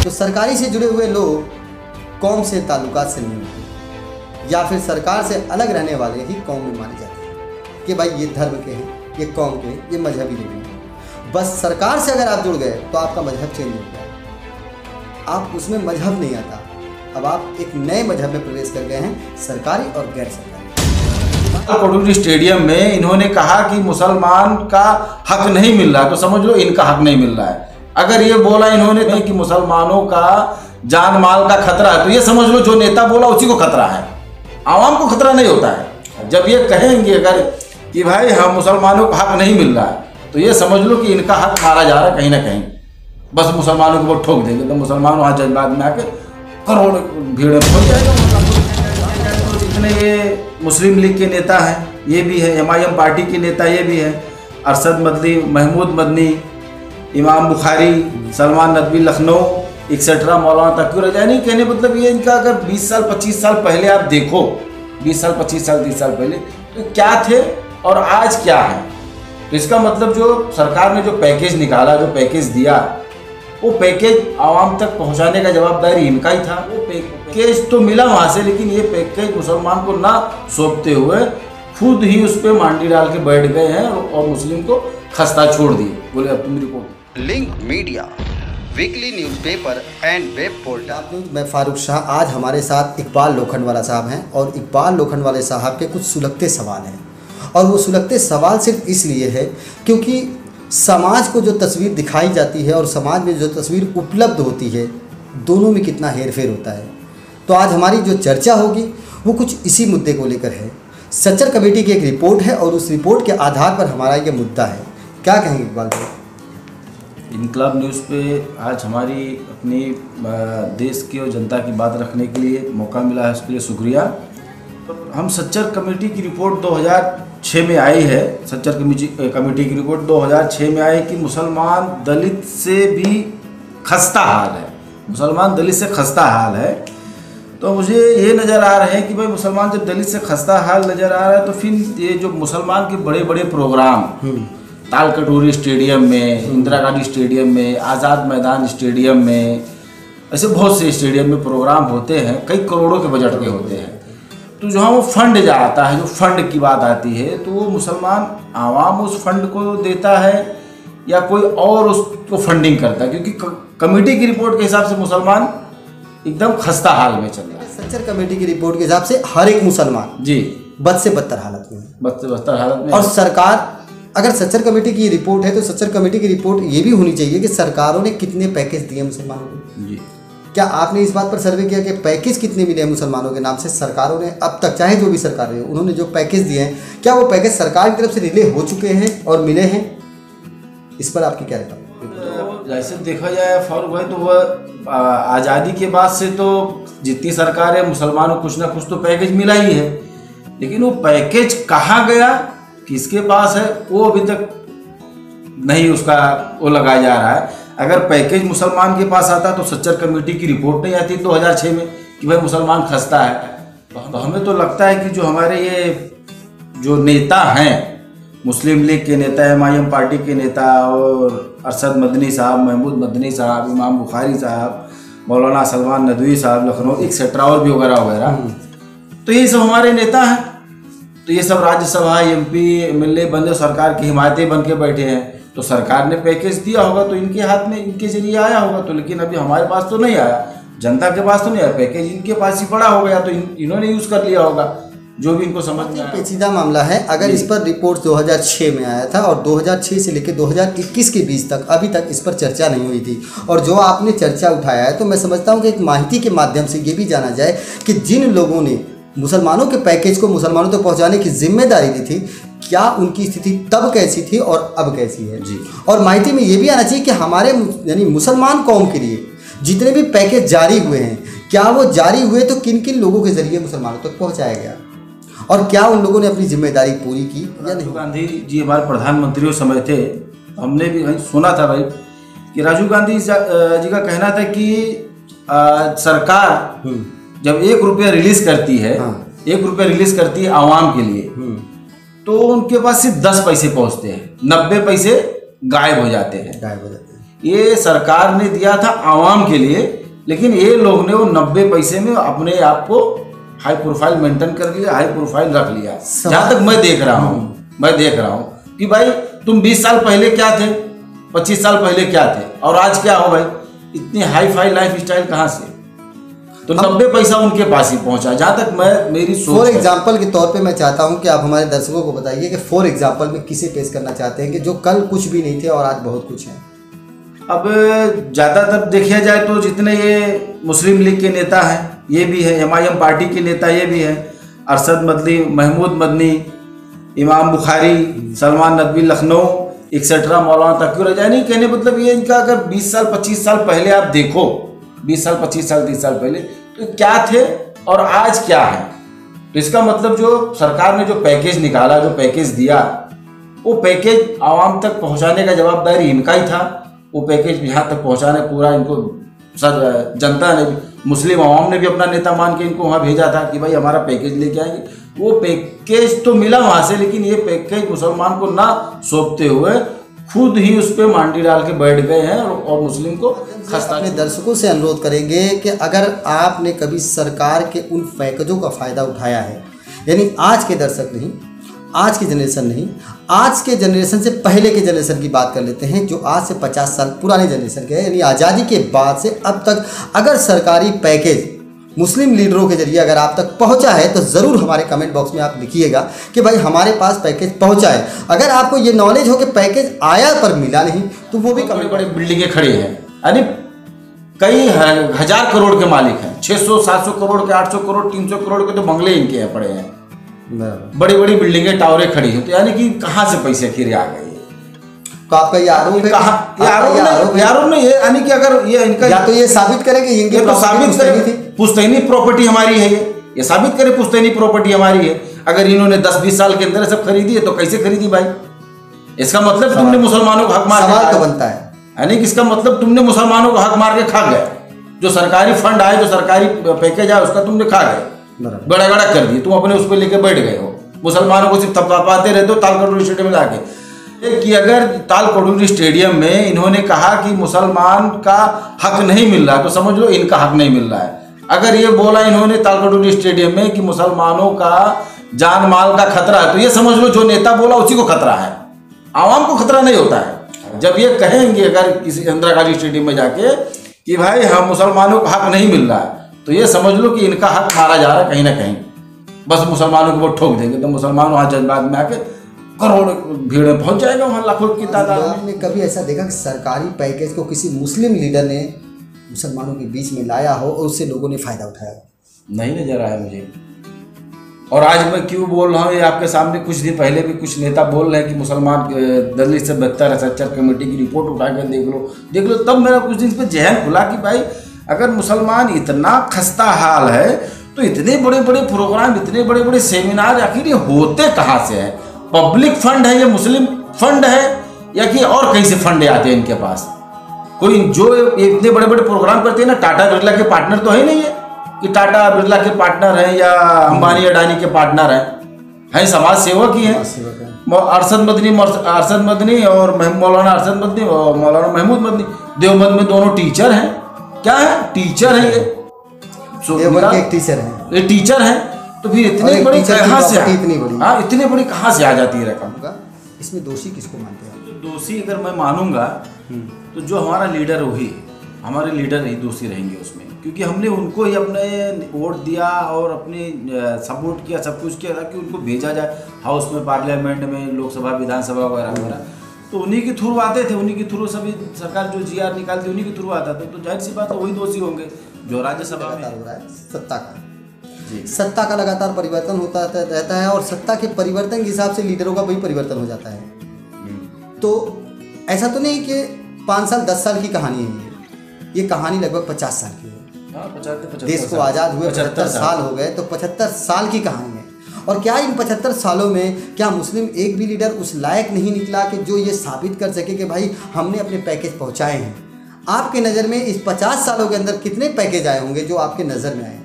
तो सरकारी से जुड़े हुए लोग कौम से ताल्लुकात से नहीं होते, या फिर सरकार से अलग रहने वाले ही कौम में माने जाते हैं कि भाई ये धर्म के हैं, ये कौम के हैं, ये मजहबी लोग हैं। बस सरकार से अगर आप जुड़ गए तो आपका मजहब चेंज हो गया, आप उसमें मजहब नहीं आता, अब आप एक नए मजहब में प्रवेश कर गए हैं, सरकारी और गैर सरकारी। कोटुरी स्टेडियम में इन्होंने कहा कि मुसलमान का हक नहीं मिल रहा, तो समझ लो इनका हक नहीं मिल रहा है। अगर ये बोला इन्होंने कि मुसलमानों का जान माल का खतरा है, तो ये समझ लो जो नेता बोला उसी को खतरा है, आवाम को खतरा नहीं होता है। जब ये कहेंगे अगर कि भाई हम मुसलमानों का हक नहीं मिल रहा है, तो ये समझ लो कि इनका हक मारा जा रहा है कहीं ना कहीं। बस मुसलमानों को वो ठोक देंगे, तो मुसलमान वहाँ जज्बात में आके करोड़ भीड़ हो जाएगा। जितने ये मुस्लिम लीग के नेता हैं ये भी है, MIM पार्टी के नेता ये भी है, अरशद मदनी, महमूद मदनी, इमाम बुखारी, सलमान नदवी लखनऊ एक्सेट्रा, मौलाना तकी रजानी। कहने मतलब ये इनका अगर 20 साल 25 साल पहले आप देखो, 20 साल 25 साल 30 साल पहले तो क्या थे और आज क्या है, तो इसका मतलब जो सरकार ने जो पैकेज निकाला, जो पैकेज दिया, वो पैकेज आवाम तक पहुंचाने का जवाबदारी इनका ही था। वो पैकेज तो मिला वहाँ से, लेकिन ये पैकेज मुसलमान को ना सौंपते हुए खुद ही उस पर मांडी डाल के बैठ गए हैं और मुस्लिम को खस्ता छोड़ दिए। बोले अब तुम report. Link media, weekly newspaper and web portal. मैं फारूक शाह, आज हमारे साथ इकबाल लोखंडवाला साहब हैं और इकबाल लोखंडवाला साहब के कुछ सुलगते सवाल हैं, और वो सुलगते सवाल सिर्फ इसलिए है क्योंकि समाज को जो तस्वीर दिखाई जाती है और समाज में जो तस्वीर उपलब्ध होती है, दोनों में कितना हेरफेर होता है। तो आज हमारी जो चर्चा होगी वो कुछ इसी मुद्दे को लेकर है। सच्चर कमेटी की एक रिपोर्ट है और उस रिपोर्ट के आधार पर हमारा ये मुद्दा है। क्या कहेंगे इकबाल भाई? इनकलाब न्यूज़ पे आज हमारी अपनी देश की और जनता की बात रखने के लिए मौका मिला है, उसके लिए शुक्रिया। हम सच्चर कमेटी की रिपोर्ट 2006 में आई है। सच्चर कमेटी की रिपोर्ट 2006 में आई कि मुसलमान दलित से भी खस्ता हाल है, मुसलमान दलित से खस्ता हाल है। तो मुझे ये नज़र आ रहा है कि भाई मुसलमान जब दलित से खस्ता हाल नज़र आ रहा है, तो फिर ये जो मुसलमान के बड़े बड़े प्रोग्राम ताल कटोरी स्टेडियम में, इंदिरा गांधी स्टेडियम में, आज़ाद मैदान स्टेडियम में, ऐसे बहुत से स्टेडियम में प्रोग्राम होते हैं, कई करोड़ों के बजट के होते हैं। तो जहाँ वो फंड जाता है, जो फंड की बात आती है, तो वो मुसलमान आवाम उस फंड को देता है या कोई और उसको फंडिंग करता है, क्योंकि कमेटी की रिपोर्ट के हिसाब से मुसलमान एकदम खस्ता हाल में चल रहा है। सच्चर कमेटी की रिपोर्ट के हिसाब से हर एक मुसलमान जी बद से बदतर हालत में है, बद से बदतर हालत में। और सरकार, अगर सच्चर कमेटी की रिपोर्ट है तो सच्चर कमेटी की रिपोर्ट ये भी होनी चाहिए कि सरकारों ने कितने पैकेज दिए मुसलमानों को। जी, क्या आपने इस बात पर सर्वे किया कि पैकेज कितने मिले हैं मुसलमानों के नाम से सरकारों ने अब तक, चाहे जो भी सरकार है, उन्होंने जो पैकेज दिए हैं, क्या वो पैकेज सरकार की तरफ से रिले हो चुके हैं और मिले हैं? इस पर आपकी क्या राय? जैसे देखा जाए फारूक भाई, तो वह आज़ादी के बाद से तो जितनी सरकार है मुसलमानों को कुछ ना कुछ तो पैकेज मिला ही है, लेकिन वो पैकेज कहाँ गया, किसके पास है, वो अभी तक नहीं उसका वो लगाया जा रहा है। अगर पैकेज मुसलमान के पास आता तो सच्चर कमेटी की रिपोर्ट नहीं आती 2006 में कि भाई मुसलमान खस्ता है। तो हमें तो लगता है कि जो हमारे ये जो नेता हैं, मुस्लिम लीग के नेता, MIM पार्टी के नेता, और अरशद मदनी साहब, महमूद मदनी साहब, इमाम बुखारी साहब, मौलाना सलमान नदवी साहब लखनऊ एक्सेट्रा और भी वगैरह वगैरह, तो ये सब हमारे नेता हैं। तो ये सब राज्यसभा MP MLA बने, सरकार की हिमायती बन के बैठे हैं। तो सरकार ने पैकेज दिया होगा तो इनके हाथ में, इनके जरिए आया होगा, तो लेकिन अभी हमारे पास तो नहीं आया, जनता के पास तो नहीं आया, पैकेज इनके पास ही पड़ा हो गया, तो इन्होंने यूज़ कर लिया होगा जो भी इनको समझ में आया। पेचीदा मामला है। अगर इस पर रिपोर्ट 2006 में आया था और 2006 से लेकर 2021 के बीच तक अभी तक इस पर चर्चा नहीं हुई थी, और जो आपने चर्चा उठाया है, तो मैं समझता हूँ कि एक माहिती के माध्यम से ये भी जाना जाए कि जिन लोगों ने मुसलमानों के पैकेज को मुसलमानों तक पहुँचाने की जिम्मेदारी ली थी, क्या उनकी स्थिति तब कैसी थी और अब कैसी है जी। और माहिती में ये भी आना चाहिए कि हमारे यानी मुसलमान कौम के लिए जितने भी पैकेज जारी हुए हैं, क्या वो जारी हुए तो किन किन लोगों के जरिए मुसलमानों तक पहुंचाया गया, और क्या उन लोगों ने अपनी जिम्मेदारी पूरी की या नहीं? गांधी जी हमारे प्रधानमंत्री उस समय थे, हमने भी सुना था भाई कि राजीव गांधी जी का कहना था कि सरकार जब 1 रुपया रिलीज करती है, 1 रुपया रिलीज करती है आवाम के लिए, तो उनके पास सिर्फ 10 पैसे पहुंचते हैं, 90 पैसे गायब हो जाते हैं। ये सरकार ने दिया था आवाम के लिए, लेकिन ये लोग ने वो 90 पैसे में अपने आप को हाई प्रोफाइल मेंटेन कर लिया, हाई प्रोफाइल रख लिया। जहाँ तक मैं देख रहा हूँ कि भाई तुम 20 साल पहले क्या थे, 25 साल पहले क्या थे और आज क्या हो भाई, इतनी हाई फाई लाइफ स्टाइल कहाँ से? तो 90 पैसा उनके पास ही पहुंचा। जहाँ तक मेरी सोच। फॉर एग्जाम्पल के तौर पे मैं चाहता हूँ कि आप हमारे दर्शकों को बताइए कि फॉर एग्जाम्पल में किसे पेश करना चाहते हैं कि जो कल कुछ भी नहीं थे और आज बहुत कुछ है। अब ज़्यादातर देखा जाए तो जितने ये मुस्लिम लीग के नेता हैं ये भी है, MIM पार्टी के नेता ये भी है, अरशद मदनी, महमूद मदनी, इमाम बुखारी, सलमान नदवी लखनऊ एक्सेट्रा, मौलाना तकीर रजानी। कहने मतलब ये इनका अगर 20 साल 25 साल पहले आप देखो, 20 साल 25 साल 30 साल पहले तो क्या थे और आज क्या है, तो इसका मतलब जो सरकार ने जो पैकेज निकाला, जो पैकेज दिया, वो पैकेज आवाम तक पहुंचाने का जवाबदारी इनका ही था। वो पैकेज यहाँ तक पहुंचाने पूरा इनको सर जनता ने, मुस्लिम आवाम ने भी अपना नेता मान के इनको वहाँ भेजा था कि भाई हमारा पैकेज लेके आएंगे। वो पैकेज तो मिला वहाँ से, लेकिन ये पैकेज मुसलमान को ना सौंपते हुए खुद ही उस पर मांडी डाल के बैठ गए हैं और मुस्लिम को खस्ता। अपने दर्शकों से अनुरोध करेंगे कि अगर आपने कभी सरकार के उन पैकेजों का फ़ायदा उठाया है, यानी आज के दर्शक नहीं, आज की जनरेशन नहीं, आज के जनरेशन से पहले के जनरेशन की बात कर लेते हैं, जो आज से 50 साल पुराने जनरेशन के हैं, यानी आज़ादी के बाद से अब तक अगर सरकारी पैकेज मुस्लिम लीडरों के जरिए अगर आप तक पहुंचा है तो ज़रूर हमारे कमेंट बॉक्स में आप लिखिएगा कि भाई हमारे पास पैकेज पहुंचा है। अगर आपको ये नॉलेज हो कि पैकेज आया पर मिला नहीं तो वो भी बड़े बड़े बिल्डिंगें खड़ी हैं, यानी कई हजार करोड़ के मालिक हैं, 600 700 करोड़ के, 800 करोड़ 300 करोड़ के तो बंगले इनके हैं पड़े हैं, बड़ी बड़ी बिल्डिंगें टावरें खड़ी हैं। तो यानी कि कहाँ से पैसे खीरे आ गए? तो आपका ये आरोप है, आरोप में ये यानी कि अगर ये इनका या तो ये साबित करे कि इनकी तो साबित करे पुश्तैनी प्रॉपर्टी हमारी है, ये साबित करे पुश्तैनी प्रॉपर्टी हमारी है। अगर इन्होंने 10-20 साल के अंदर सब खरीदी है तो कैसे खरीदी भाई? इसका मतलब तुमने मुसलमानों को हक मार सवाल तो बनता है, यानी कि इसका मतलब तुमने मुसलमानों को हक मार के खा गए। जो सरकारी फंड आए, जो सरकारी पैकेज आए, उसका तुमने खा गए, बड़ा बड़ा कर दिए, तुम अपने उस पर लेके बैठ गए हो। मुसलमानों को सिर्फ थपथपाते रहते हो तालकटोरी स्टेडियम में जाके। कि अगर तालकटोरी स्टेडियम में इन्होंने कहा कि मुसलमान का हक नहीं मिल रहा तो समझ लो इनका हक नहीं मिल रहा है। अगर ये बोला इन्होंने तालकटोरी स्टेडियम में कि मुसलमानों का जान माल का खतरा है तो ये समझ लो जो नेता बोला उसी को खतरा है, आवाम को खतरा नहीं होता है। जब ये कहेंगे अगर किसी इंदिरा गांधी स्टेडियम में जाके कि भाई हम मुसलमानों को हक नहीं मिल रहा है तो ये समझ लो कि इनका हक मारा जा रहा है कहीं ना कहीं, बस मुसलमानों को वो ठोक देंगे तो मुसलमान वहाँ जज्बात में आके करोड़ भीड़ में पहुंच जाएगा, वहाँ लाखों की तादाद में। आपने कभी ऐसा देखा कि सरकारी पैकेज को किसी मुस्लिम लीडर ने मुसलमानों के बीच में लाया हो और उससे लोगों ने फायदा उठाया? नहीं नजर आया मुझे। और आज मैं क्यों बोल रहा हूँ ये आपके सामने, कुछ दिन पहले भी कुछ नेता बोल रहे हैं कि मुसलमान दलित से बेहतर है, सच्चर कमेटी की रिपोर्ट उठा कर देख लो। तब मेरा कुछ दिन पे जहन खुला कि भाई अगर मुसलमान इतना खस्ता हाल है तो इतने बड़े बड़े प्रोग्राम, इतने बड़े बड़े सेमिनार आखिर ये होते कहाँ से है? पब्लिक फंड है, ये मुस्लिम फंड है या कि और कहीं से फंड आते हैं इनके पास? कोई जो इतने बड़े बड़े प्रोग्राम करते हैं ना, टाटा बिरला के पार्टनर तो है नहीं है कि टाटा बिरला के पार्टनर हैं या अंबानी अडानी के पार्टनर हैं, समाज सेवक ही हैं। अरशद मदनी और मौलाना अरशद मदनी और मौलाना महमूद मदनी देवबंद में दोनों टीचर हैं। क्या है? टीचर हैं ये, एक टीचर हैं, ये टीचर हैं। तो फिर इतने बड़ी कहाँ से, इतनी बड़ी कहाँ से आ जाती है रकम? इसमें दोषी किसको मानते हैं? तो दोषी अगर मैं मानूंगा तो जो हमारा लीडर वही, हमारे लीडर ही दोषी रहेंगे उसमें, क्योंकि हमने उनको ही अपने वोट दिया और अपने सपोर्ट किया, सब कुछ किया ताकि उनको भेजा जाए हाउस में, पार्लियामेंट में, लोकसभा, विधानसभा वगैरह। तो उन्हीं के थ्रू आते थे, उन्हीं के थ्रू सभी सरकार जो GR निकालती उन्हीं के थ्रू आता था। तो जाहिर सी बात है वही दोषी होंगे जो राज्यसभा में हो रहा है। सत्ता का लगातार परिवर्तन होता रहता है और सत्ता के परिवर्तन के हिसाब से लीडरों का भी परिवर्तन हो जाता है। तो ऐसा तो नहीं कि 5 साल 10 साल की कहानी है, ये कहानी लगभग 50 साल की है। देश को आज़ाद हुए 75 साल हो गए, तो 75 साल की कहानी है। और क्या इन 75 सालों में क्या मुस्लिम एक भी लीडर उस लायक नहीं निकला कि जो ये साबित कर सके कि भाई हमने अपने पैकेज पहुंचाए हैं? आपके नज़र में इस 50 सालों के अंदर कितने पैकेज आए होंगे जो आपके नज़र में आए?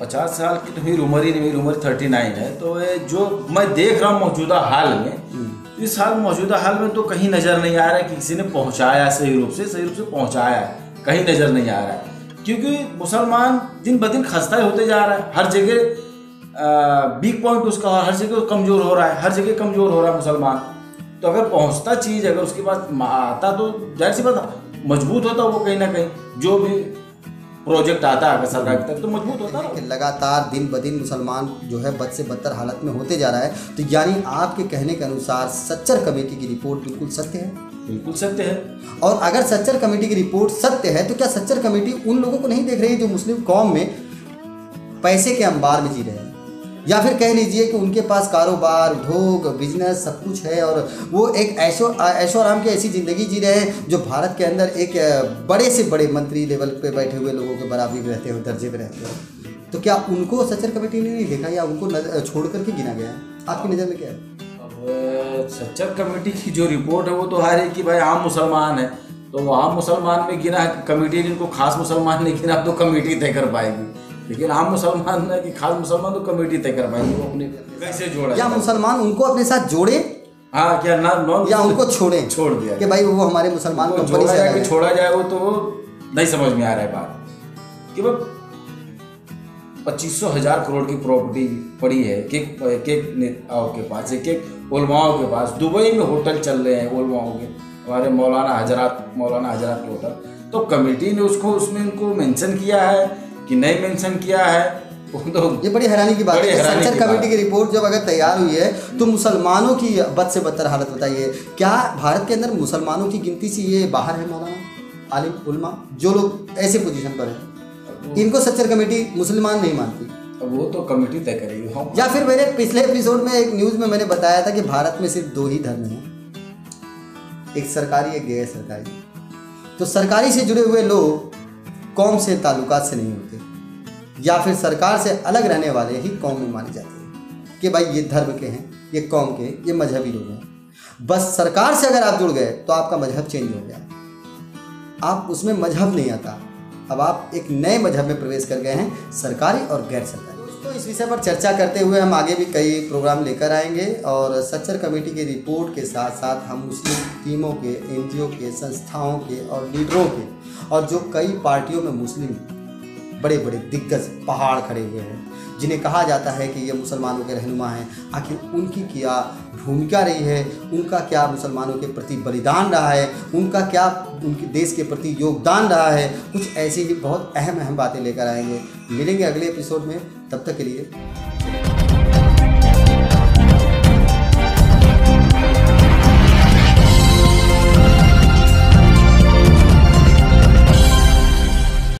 50 साल की तो मेरी उम्र ही नहीं, मेरी उम्र 39 है। तो जो मैं देख रहा हूँ मौजूदा हाल में इस हाल मौजूदा हाल में तो कहीं नज़र नहीं आ रहा है कि किसी ने पहुंचाया सही रूप से पहुंचाया है, कहीं नज़र नहीं आ रहा है। क्योंकि मुसलमान दिन ब दिन खस्ता होते जा रहा है, हर जगह वीक पॉइंट उसका, हर जगह कमज़ोर हो रहा है, हर जगह कमज़ोर हो रहा है मुसलमान। तो अगर पहुंचता चीज़ अगर उसके पास आता तो जाहिर सी बात मजबूत होता वो, कहीं ना कहीं जो भी प्रोजेक्ट आता है सरकार की तरफ तो मजबूत होता है। लगातार दिन ब दिन मुसलमान जो है बद से बदतर हालत में होते जा रहा है, तो यानी आपके कहने के अनुसार सच्चर कमेटी की रिपोर्ट बिल्कुल सत्य है? बिल्कुल सत्य है। और अगर सच्चर कमेटी की रिपोर्ट सत्य है तो क्या सच्चर कमेटी उन लोगों को नहीं देख रही है जो मुस्लिम कौम में पैसे के अंबार में जी रहे हैं, या फिर कह लीजिए कि उनके पास कारोबार, उद्योग, बिजनेस सब कुछ है और वो एक ऐशो आराम की ऐसी ज़िंदगी जी रहे हैं जो भारत के अंदर एक बड़े से बड़े मंत्री लेवल पे बैठे हुए लोगों के बराबरी में रहते हो, दर्जे में रहते हो। तो क्या उनको सच्चर कमेटी ने नहीं देखा या उनको छोड़ करके गिना गया है? आपकी नज़र में क्या है? अब सच्चर कमेटी की जो रिपोर्ट है वो तो है कि भाई आम मुसलमान है, तो आम मुसलमान में गिना कमेटी, जिनको खास मुसलमान ने गिना तो कमेटी तय कर पाएगी, लेकिन आम मुसलमान है कि खास मुसलमान तो कमेटी तय कर पाएंगे वो अपने कैसे जोड़ा, या मुसलमान उनको अपने साथ जोड़े, हाँ क्या ना या उनको छोड़ दिया कि भाई वो हमारे मुसलमान को छोड़ा जाए कि छोड़ा जाए, वो तो नहीं समझ में आ रहा है बात कि वो 2500 करोड़ की प्रॉपर्टी पड़ी है एक नेताओं के पास, एक उलमाओं के पास। दुबई में होटल चल रहे हैं उलमाओं के, हमारे मौलाना हजरात के होटल, तो कमेटी ने उसको उसमें उनको मेंशन किया है कि नहीं मेंशन किया है, तो ये बड़ी हैरानी की बात है। सच्चर कमेटी की रिपोर्ट जब अगर तैयार हुई है तो मुसलमानों की बद से बदतर हालत बताइए। क्या भारत के अंदर मुसलमानों की गिनती से ये बाहर है मौलाना, आलिम, उलमा, जो लोग ऐसे पोजीशन पर हैं, इनको सच्चर कमेटी मुसलमान नहीं मानती? अब वो तो कमेटी तय करेगी। या फिर मेरे पिछले एपिसोड में एक न्यूज़ में मैंने बताया था कि भारत में सिर्फ 2 ही धर्म हैं, एक सरकारी एक गैर सरकारी। तो सरकारी से जुड़े हुए लोग कौम से ताल्लुकात से नहीं होते, या फिर सरकार से अलग रहने वाले ही कौम में माने जाते हैं कि भाई ये धर्म के हैं, ये कौम के, ये मजहबी लोग हैं। बस सरकार से अगर आप जुड़ गए तो आपका मजहब चेंज हो गया, आप उसमें मजहब नहीं आता, अब आप एक नए मजहब में प्रवेश कर गए हैं, सरकारी और गैर सरकारी। दोस्तों, इस विषय पर चर्चा करते हुए हम आगे भी कई प्रोग्राम लेकर आएंगे और सच्चर कमेटी की रिपोर्ट के साथ साथ हम मुस्लिम टीमों के, NGO के, संस्थाओं के और लीडरों के, और जो कई पार्टियों में मुस्लिम बड़े बड़े दिग्गज पहाड़ खड़े हुए हैं जिन्हें कहा जाता है कि ये मुसलमानों के रहनुमा हैं, आखिर उनकी क्या भूमिका रही है, उनका क्या मुसलमानों के प्रति बलिदान रहा है, उनका क्या उनके देश के प्रति योगदान रहा है, कुछ ऐसी ही बहुत अहम बातें लेकर आएंगे। मिलेंगे अगले एपिसोड में, तब तक के लिए